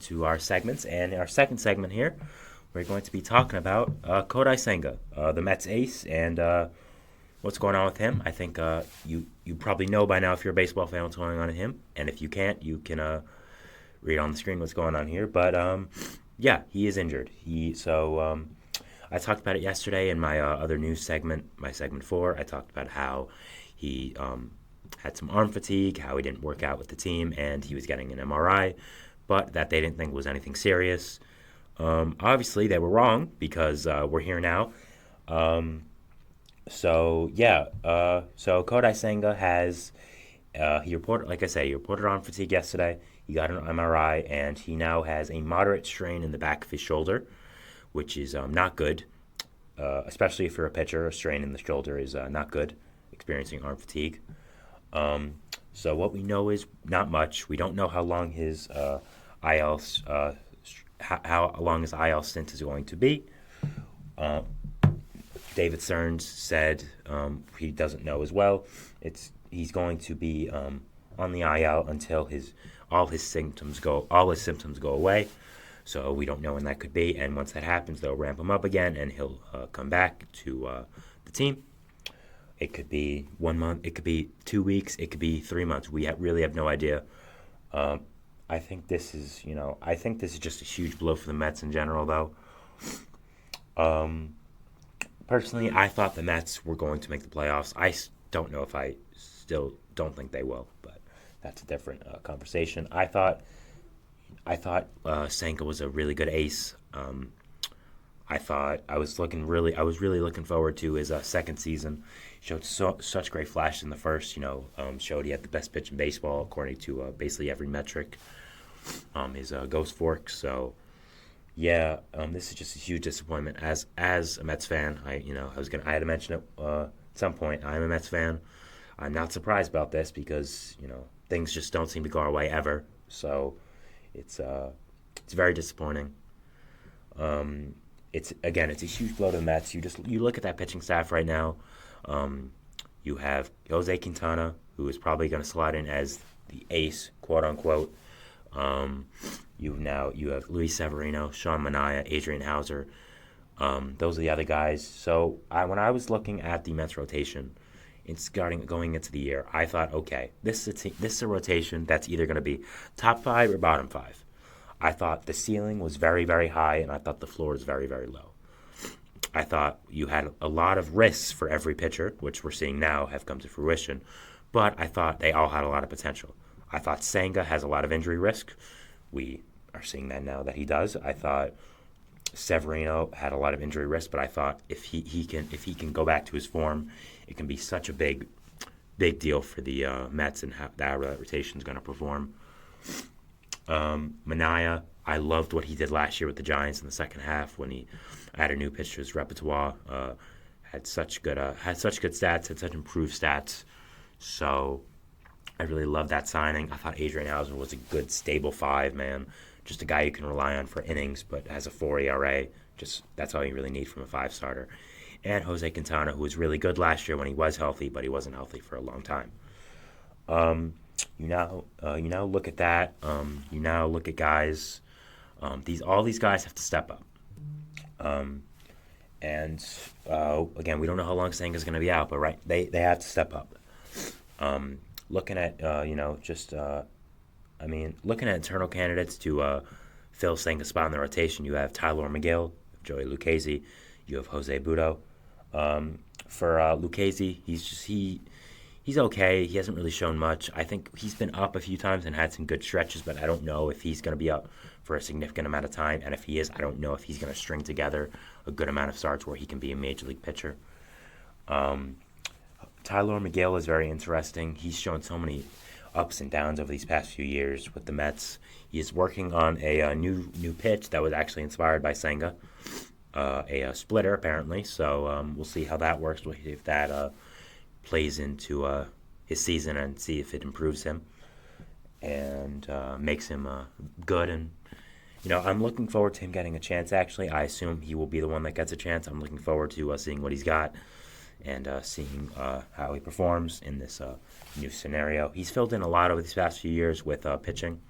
to our segments. And our second segment here, we're going to be talking about Kodai Senga, the Mets ace, and what's going on with him. I think you probably know by now if you're a baseball fan what's going on with him. And if you can't, you can read on the screen what's going on here. But yeah, he is injured. I talked about it yesterday in my other news segment, my segment 4. I talked about how he had some arm fatigue, how he didn't work out with the team, and he was getting an MRI, but that they didn't think was anything serious. Obviously, they were wrong because we're here now. So Kodai Senga has, he reported, like I say, he reported arm fatigue yesterday. He got an MRI, and he now has a moderate strain in the back of his shoulder, which is not good, especially if you're a pitcher. A strain in the shoulder is not good, experiencing arm fatigue. So what we know is not much. We don't know how long his IL how long his IL stint is going to be. David Stearns said he doesn't know as well. He's going to be on the IL until all his symptoms go away. So we don't know when that could be, and once that happens, they'll ramp him up again, and he'll come back to the team. It could be 1 month, it could be 2 weeks, it could be 3 months. We really have no idea. I think this is just a huge blow for the Mets in general, though. Personally, I thought the Mets were going to make the playoffs. I don't know if I still don't think they will, but that's a different conversation. I thought Senga was a really good ace. I was really looking forward to his second season. He showed such great flashes in the first. Showed he had the best pitch in baseball according to basically every metric. His ghost fork. So yeah, this is just a huge disappointment. As a Mets fan, I had to mention it at some point. I'm a Mets fan. I'm not surprised about this because things just don't seem to go our way ever. So it's very disappointing. It's a huge blow to the Mets. You look at that pitching staff right now. You have Jose Quintana, who is probably going to slide in as the ace, quote unquote. You have Luis Severino, Sean Manaea, Adrian Hauser. Those are the other guys. So when I was looking at the Mets rotation, going into the year, I thought, okay, this is a rotation that's either going to be top 5 or bottom 5. I thought the ceiling was very, very high, and I thought the floor was very, very low. I thought you had a lot of risks for every pitcher, which we're seeing now have come to fruition, but I thought they all had a lot of potential. I thought Senga has a lot of injury risk. We are seeing that now that he does. I thought Severino had a lot of injury risk, but I thought if he can go back to his form, it can be such a big deal for the Mets and how that rotation is going to perform. Manaea, I loved what he did last year with the Giants in the second half when he added a new pitch to his repertoire. Had such good stats, had such improved stats. So I really loved that signing. I thought Adrian Hauser was a good, stable 5, man. Just a guy you can rely on for innings, but has a 4 ERA. Just that's all you really need from a 5 starter. And Jose Quintana, who was really good last year when he was healthy, but he wasn't healthy for a long time. You now look at that. You now look at guys. All these guys have to step up. Again, we don't know how long Senga's going to be out, but they have to step up. Looking at looking at internal candidates to fill Senga's spot in the rotation, you have Tyler McGill, Joey Lucchesi, you have Jose Butto. For Lucchesi, he's okay. He hasn't really shown much. I think he's been up a few times and had some good stretches, but I don't know if he's going to be up for a significant amount of time. And if he is, I don't know if he's going to string together a good amount of starts where he can be a major league pitcher. Tyler McGill is very interesting. He's shown so many ups and downs over these past few years with the Mets. He is working on a new pitch that was actually inspired by Senga, a splitter apparently. So we'll see how that works. If that plays into his season and see if it improves him and makes him good. And I'm looking forward to him getting a chance. Actually, I assume he will be the one that gets a chance. I'm looking forward to seeing what he's got and seeing how he performs in this new scenario. He's filled in a lot over these past few years with pitching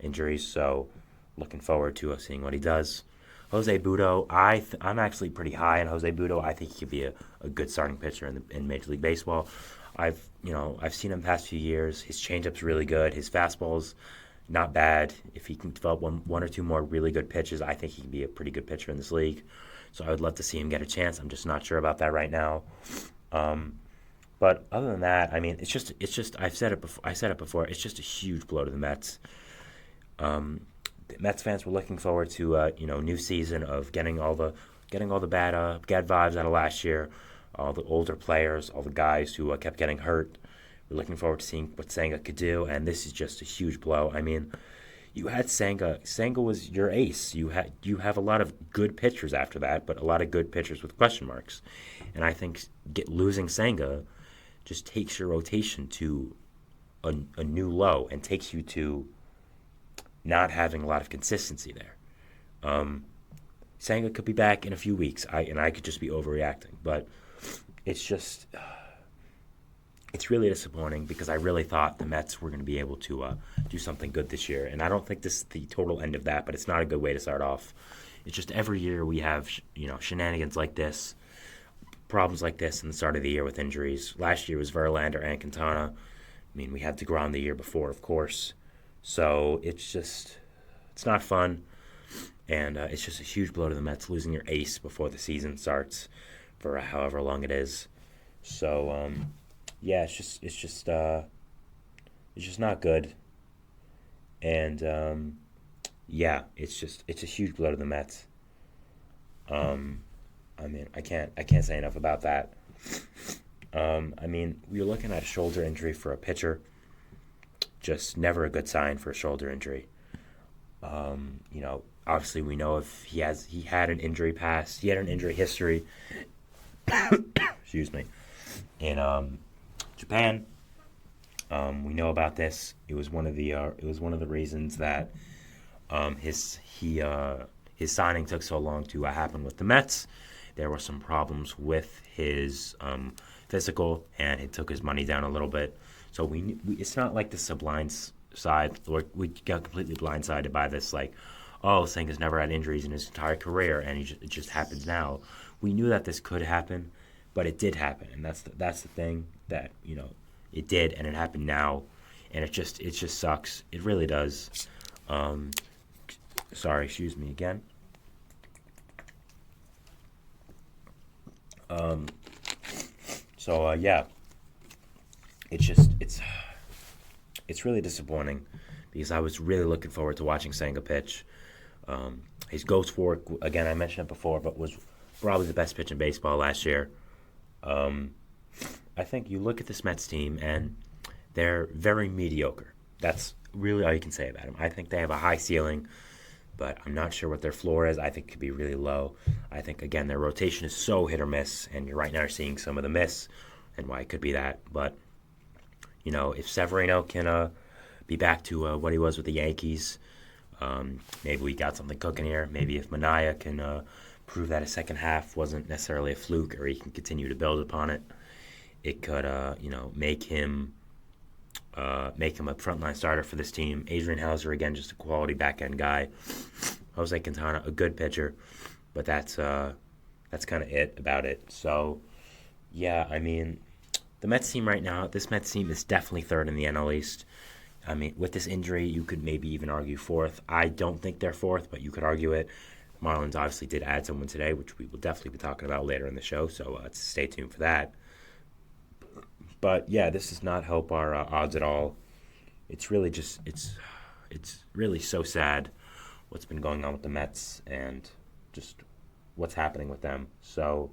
injuries, so looking forward to seeing what he does. Jose Butto, I'm actually pretty high on Jose Butto. I think he could be a good starting pitcher in Major League Baseball. I've seen him the past few years. His changeup's really good. His fastball's not bad. If he can develop one or two more really good pitches, I think he can be a pretty good pitcher in this league. So I would love to see him get a chance. I'm just not sure about that right now. But other than that, I mean, it's just I've said it before. It's just a huge blow to the Mets. The Mets fans were looking forward to new season of getting all the bad vibes out of last year, all the older players, all the guys who kept getting hurt. We're looking forward to seeing what Senga could do, and this is just a huge blow. I mean, you had Senga. Senga was your ace. You have a lot of good pitchers after that, but a lot of good pitchers with question marks. And I think losing Senga just takes your rotation to a new low and takes you to not having a lot of consistency there. Senga could be back in a few weeks, I could just be overreacting, but it's really disappointing because I really thought the Mets were going to be able to do something good this year, and I don't think this is the total end of that, but it's not a good way to start off. It's just every year we have shenanigans like this, problems like this in the start of the year with injuries. Last year was Verlander and Quintana. I mean, we had DeGrom the year before, of course. So it's not fun, and it's just a huge blow to the Mets, losing your ace before the season starts for however long it is. So it's just not good, and it's a huge blow to the Mets. I mean, I can't say enough about that. I mean, we're looking at a shoulder injury for a pitcher. Just never a good sign for a shoulder injury. Obviously we know if he had an injury past, he had an injury history. Excuse me. In Japan, we know about this. It was one of the reasons that his signing took so long to happen with the Mets. There were some problems with his physical, and it took his money down a little bit. So it's not like this is a blind side, or we got completely blindsided by this, like, oh, Senga's never had injuries in his entire career, and it just happens now. We knew that this could happen, but it did happen, and that's the thing that it did, and it happened now, and it just sucks. It really does. Sorry, excuse me again. It's really disappointing because I was really looking forward to watching Senga pitch. His ghost work, again, I mentioned it before, but was probably the best pitch in baseball last year. I think you look at this Mets team and they're very mediocre. That's really all you can say about them. I think they have a high ceiling, but I'm not sure what their floor is. I think it could be really low. I think, again, their rotation is so hit or miss, and you're right now seeing some of the miss and why it could be that. But, if Severino can be back to what he was with the Yankees, maybe we got something cooking here. Maybe if Manaea can prove that his second half wasn't necessarily a fluke, or he can continue to build upon it, it could, make him a frontline starter for this team. Adrian Hauser, again, just a quality back-end guy. Jose Quintana, a good pitcher, but that's kind of it about it. So, yeah, I mean, the Mets team right now, this Mets team is definitely third in the NL East. I mean, with this injury, you could maybe even argue fourth. I don't think they're fourth, but you could argue it. Marlins obviously did add someone today, which we will definitely be talking about later in the show, so stay tuned for that. But yeah, this does not help our odds at all. It's really just it's really so sad what's been going on with the Mets and just what's happening with them. So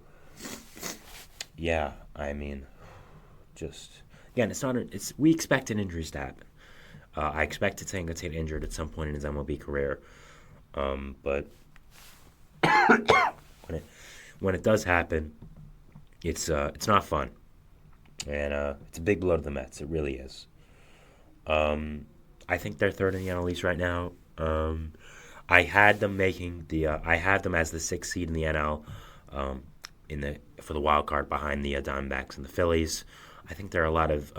yeah, I mean, just again, we expected injuries to happen. I expected Senga to get injured at some point in his MLB career, but when it does happen, it's not fun. And it's a big blow to the Mets. It really is. I think they're third in the NL East right now. I had them as the sixth seed in the NL, for the wild card behind the Diamondbacks and the Phillies. I think there are a lot of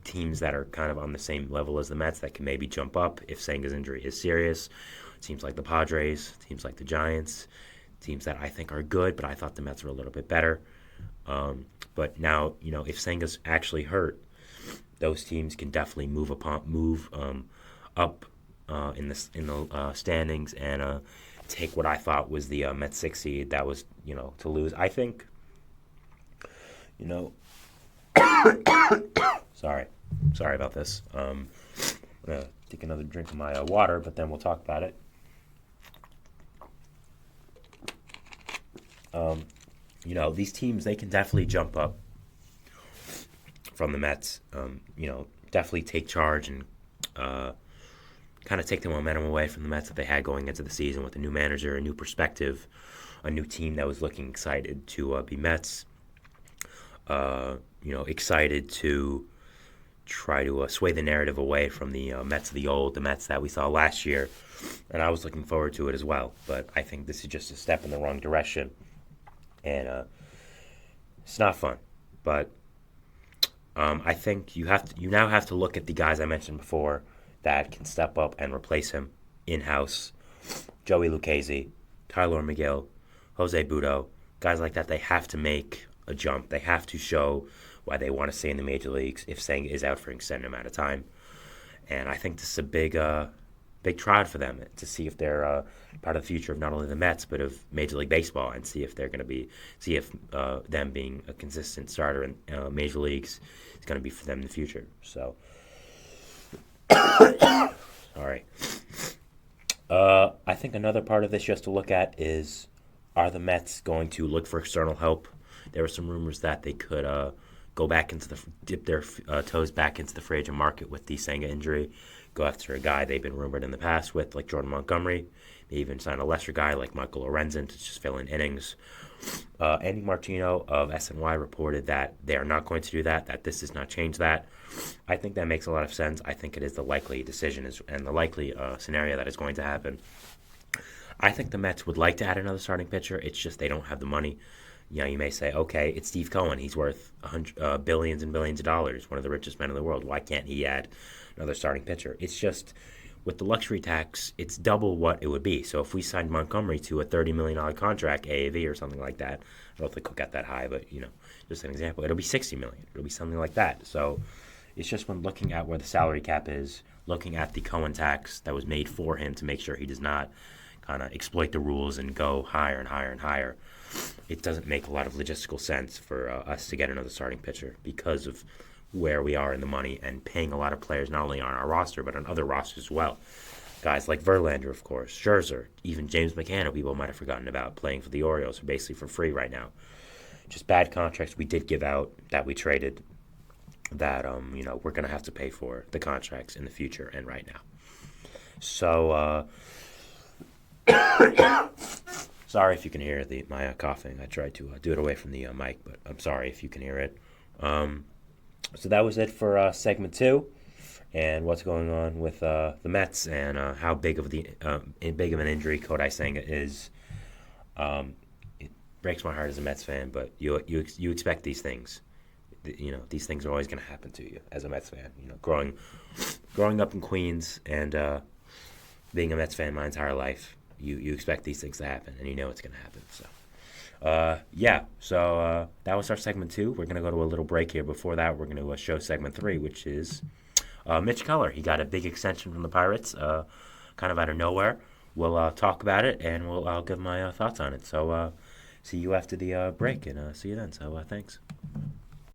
teams that are kind of on the same level as the Mets that can maybe jump up if Senga's injury is serious. Teams like the Padres, teams like the Giants, teams that I think are good, but I thought the Mets were a little bit better. But now, if Senga's actually hurt, those teams can definitely move up in the standings and take what I thought was the Mets 6 seed that was to lose. I think sorry about this. I'm gonna take another drink of my water, but then we'll talk about it. These teams, they can definitely jump up from the Mets. Definitely take charge and kind of take the momentum away from the Mets that they had going into the season with a new manager, a new perspective, a new team that was looking excited to be Mets. Excited to try to sway the narrative away from the Mets of the old, the Mets that we saw last year. And I was looking forward to it as well. But I think this is just a step in the wrong direction. And it's not fun. But I think you now have to look at the guys I mentioned before that can step up and replace him in-house. Joey Lucchesi, Tyler McGill, Jose Butto, guys like that. They have to make a jump. They have to show why they want to stay in the major leagues if Senga is out for an extended amount of time. And I think this is a big trial for them to see if they're part of the future of not only the Mets but of Major League Baseball, and see if they're going to see if them being a consistent starter in major leagues is going to be for them in the future. So, sorry. I think another part of this just to look at is, are the Mets going to look for external help? There were some rumors that they could dip their toes back into the free agent market with the Senga injury, go after a guy they've been rumored in the past with, like Jordan Montgomery, maybe even sign a lesser guy like Michael Lorenzen to just fill in innings. Andy Martino of SNY reported that they are not going to do that this does not change that. I think that makes a lot of sense. I think it is the likely decision and the likely scenario that is going to happen. I think the Mets would like to add another starting pitcher. It's just they don't have the money. You may say, okay, it's Steve Cohen. He's worth billions and billions of dollars, one of the richest men in the world. Why can't he add another starting pitcher? It's just, with the luxury tax, it's double what it would be. So if we signed Montgomery to a $30 million contract, AAV or something like that, I don't think he'll get that high, but, just an example, it'll be $60 million. It'll be something like that. So it's just when looking at where the salary cap is, looking at the Cohen tax that was made for him to make sure he does not kind of exploit the rules and go higher and higher and higher, it doesn't make a lot of logistical sense for us to get another starting pitcher because of where we are in the money and paying a lot of players not only on our roster but on other rosters as well. Guys like Verlander, of course, Scherzer, even James McCann, who people might have forgotten about, playing for the Orioles, are basically for free right now. Just bad contracts we did give out that we traded that we're going to have to pay for the contracts in the future and right now. So sorry if you can hear my coughing. I tried to do it away from the mic, but I'm sorry if you can hear it. So that was it for segment 2, and what's going on with the Mets and how big of an injury Kodai Senga is. It breaks my heart as a Mets fan, but you expect these things. These things are always going to happen to you as a Mets fan. Growing up in Queens and being a Mets fan my entire life. You expect these things to happen, and you know it's going to happen. So, that was our segment 2. We're going to go to a little break here. Before that, we're going to show segment 3, which is Mitch Keller. He got a big extension from the Pirates, kind of out of nowhere. We'll talk about it, and I'll give my thoughts on it. So, see you after the break, and see you then. So, thanks.